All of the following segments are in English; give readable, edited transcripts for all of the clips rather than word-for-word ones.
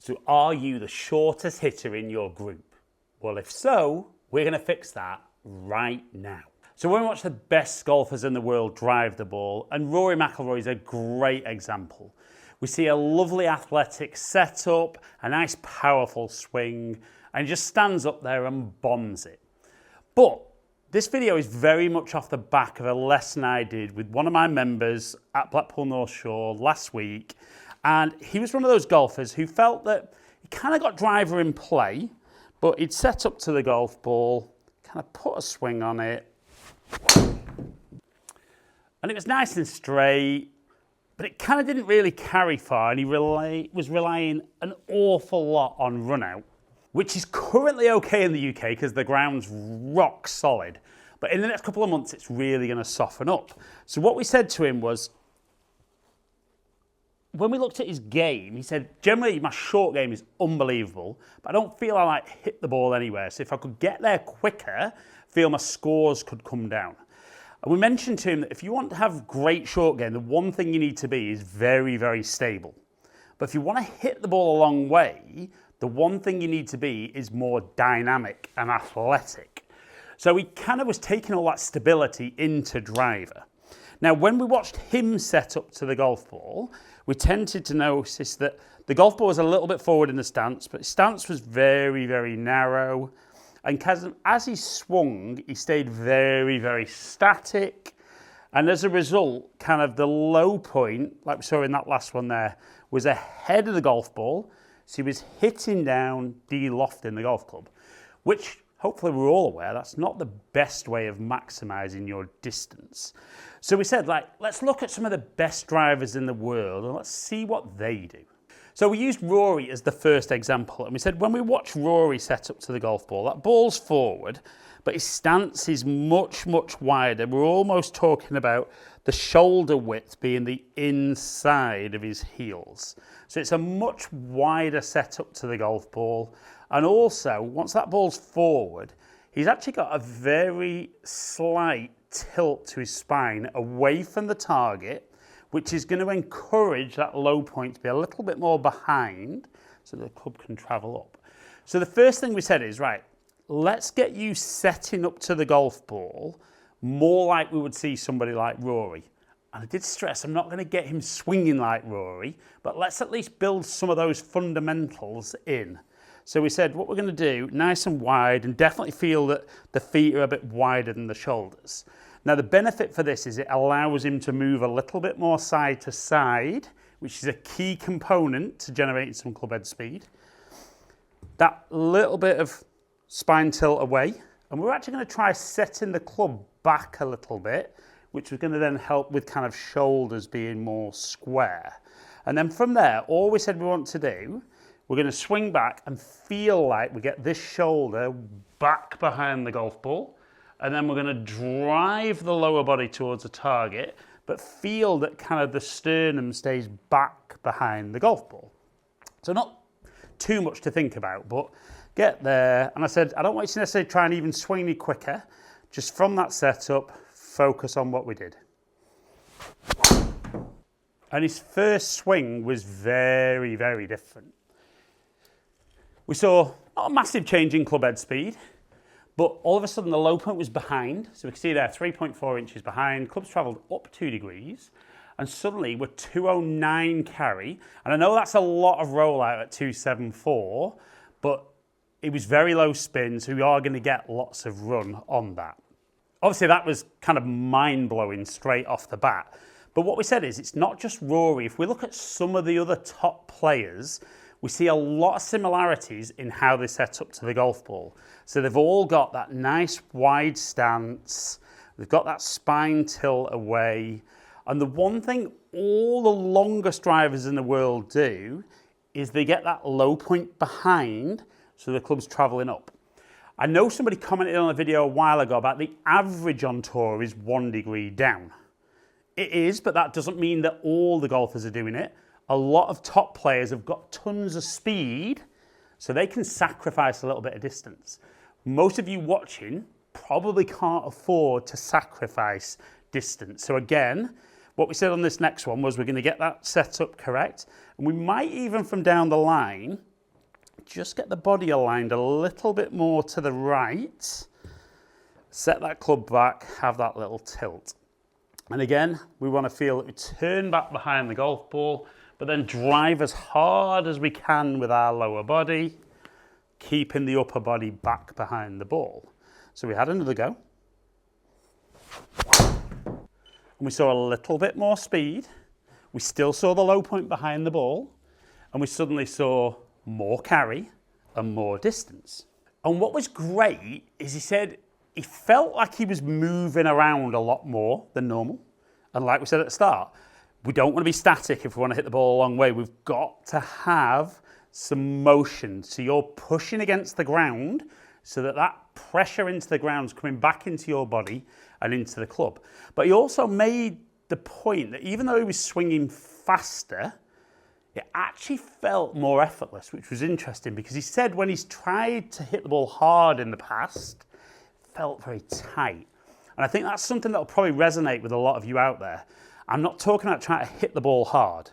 So are you the shortest hitter in your group? Well, if so, we're going to fix that right now. So we're going to watch the best golfers in the world drive the ball, and Rory McIlroy is a great example. We see a lovely athletic setup, a nice powerful swing, and he just stands up there and bombs it. But this video is very much off the back of a lesson I did with one of my members at Blackpool North Shore last week. And he was one of those golfers who felt that he kind of got driver in play, but he'd set up to the golf ball, kind of put a swing on it, and it was nice and straight, but it kind of didn't really carry far, and he was relying an awful lot on run out, which is currently okay in the UK because the ground's rock solid. But in the next couple of months, it's really going to soften up. So what we said to him was, when we looked at his game, he said, generally my short game is unbelievable, but I don't feel I hit the ball anywhere. So if I could get there quicker, I feel my scores could come down. And we mentioned to him that if you want to have great short game, the one thing you need to be is very, very stable. But if you want to hit the ball a long way, the one thing you need to be is more dynamic and athletic. So he kind of was taking all that stability into driver. Now, when we watched him set up to the golf ball, we tended to notice that the golf ball was a little bit forward in the stance, but his stance was very, very narrow. And as he swung, he stayed very, very static. And as a result, kind of the low point, like we saw in that last one there, was ahead of the golf ball. So he was hitting down, de-lofting the golf club, which hopefully we're all aware that's not the best way of maximising your distance. So we said, let's look at some of the best drivers in the world and let's see what they do. So we used Rory as the first example, and we said when we watch Rory set up to the golf ball, that ball's forward, but his stance is much, much wider. We're almost talking about the shoulder width being the inside of his heels. So it's a much wider setup to the golf ball. And also, once that ball's forward, he's actually got a very slight tilt to his spine away from the target, which is going to encourage that low point to be a little bit more behind so the club can travel up. So the first thing we said is, right, let's get you setting up to the golf ball more like we would see somebody like Rory. And I did stress I'm not going to get him swinging like Rory, but let's at least build some of those fundamentals in. So we said what we're going to do, nice and wide, and definitely feel that the feet are a bit wider than the shoulders. Now the benefit for this is it allows him to move a little bit more side to side, which is a key component to generating some club head speed. That little bit of spine tilt away, and we're actually going to try setting the club back a little bit, which is going to then help with kind of shoulders being more square. And then from there, all we said we want to do, we're going to swing back and feel like we get this shoulder back behind the golf ball. And then we're going to drive the lower body towards the target, but feel that kind of the sternum stays back behind the golf ball. So not too much to think about, but get there. And I said, I don't want you to necessarily try and even swing any quicker. Just from that setup, focus on what we did. And his first swing was very, very different. We saw not a massive change in club head speed, but all of a sudden the low point was behind. So we can see there 3.4 inches behind. Club's travelled up 2 degrees. And suddenly we're 209 carry. And I know that's a lot of rollout at 274, but it was very low spin, so we are going to get lots of run on that. Obviously that was kind of mind-blowing straight off the bat. But what we said is it's not just Rory. If we look at some of the other top players, we see a lot of similarities in how they set up to the golf ball. So they've all got that nice wide stance. They've got that spine tilt away. And the one thing all the longest drivers in the world do is they get that low point behind so the club's travelling up. I know somebody commented on a video a while ago about the average on tour is 1 degree down. It is, but that doesn't mean that all the golfers are doing it. A lot of top players have got tons of speed, so they can sacrifice a little bit of distance. Most of you watching probably can't afford to sacrifice distance. So again, what we said on this next one was we're going to get that set up correct, and we might even from down the line just get the body aligned a little bit more to the right. Set that club back, have that little tilt. And again, we want to feel that we turn back behind the golf ball, but then drive as hard as we can with our lower body, keeping the upper body back behind the ball. So we had another go. And we saw a little bit more speed. We still saw the low point behind the ball, and we suddenly saw more carry and more distance. And what was great is he said he felt like he was moving around a lot more than normal. And like we said at the start, we don't want to be static if we want to hit the ball a long way. We've got to have some motion. So you're pushing against the ground so that that pressure into the ground is coming back into your body and into the club. But he also made the point that even though he was swinging faster, it actually felt more effortless, which was interesting because he said when he's tried to hit the ball hard in the past, it felt very tight. And I think that's something that will probably resonate with a lot of you out there. I'm not talking about trying to hit the ball hard.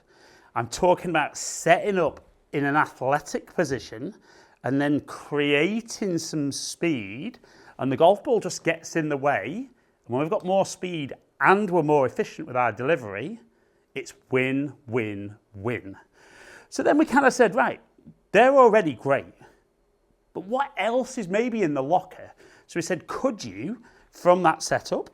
I'm talking about setting up in an athletic position and then creating some speed, and the golf ball just gets in the way. And when we've got more speed and we're more efficient with our delivery, it's win, win, win. So then we kind of said, right, they're already great, but what else is maybe in the locker? So we said, could you, from that setup,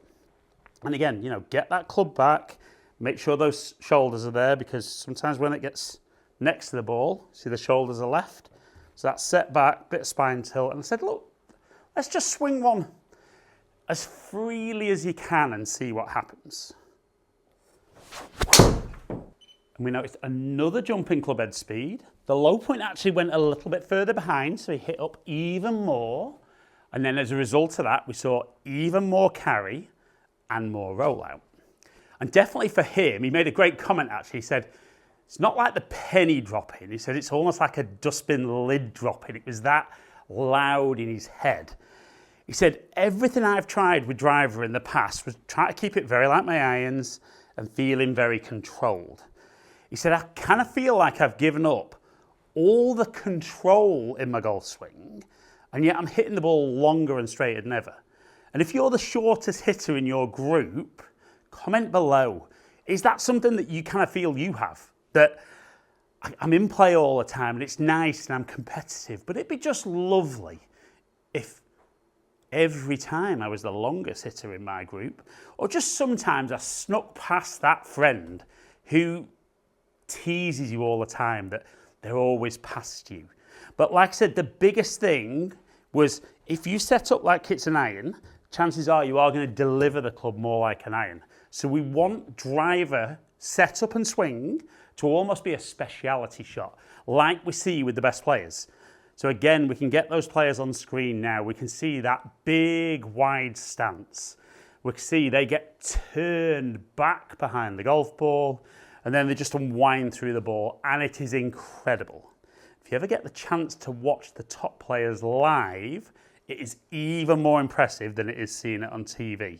and again, get that club back, make sure those shoulders are there, because sometimes when it gets next to the ball, see the shoulders are left. So that's set back, bit of spine tilt. And I said, look, let's just swing one as freely as you can and see what happens. And we noticed another jump in club head speed. The low point actually went a little bit further behind, so he hit up even more. And then as a result of that, we saw even more carry and more rollout. And definitely for him, he made a great comment actually. He said, it's not like the penny dropping. He said it's almost like a dustbin lid dropping. It was that loud in his head. He said, everything I've tried with driver in the past was trying to keep it very like my irons and feeling very controlled. He said, I kind of feel like I've given up all the control in my golf swing, and yet I'm hitting the ball longer and straighter than ever. And if you're the shortest hitter in your group, comment below. Is that something that you kind of feel you have? That I'm in play all the time and it's nice and I'm competitive, but it'd be just lovely if every time I was the longest hitter in my group, or just sometimes I snuck past that friend who teases you all the time that they're always past you. But like I said, the biggest thing was if you set up like it's an iron, chances are you are going to deliver the club more like an iron. So we want driver set up and swing to almost be a speciality shot, like we see with the best players. So again, we can get those players on screen now. We can see that big, wide stance. We can see they get turned back behind the golf ball, and then they just unwind through the ball, and it is incredible. If you ever get the chance to watch the top players live, it is even more impressive than it is seeing it on TV.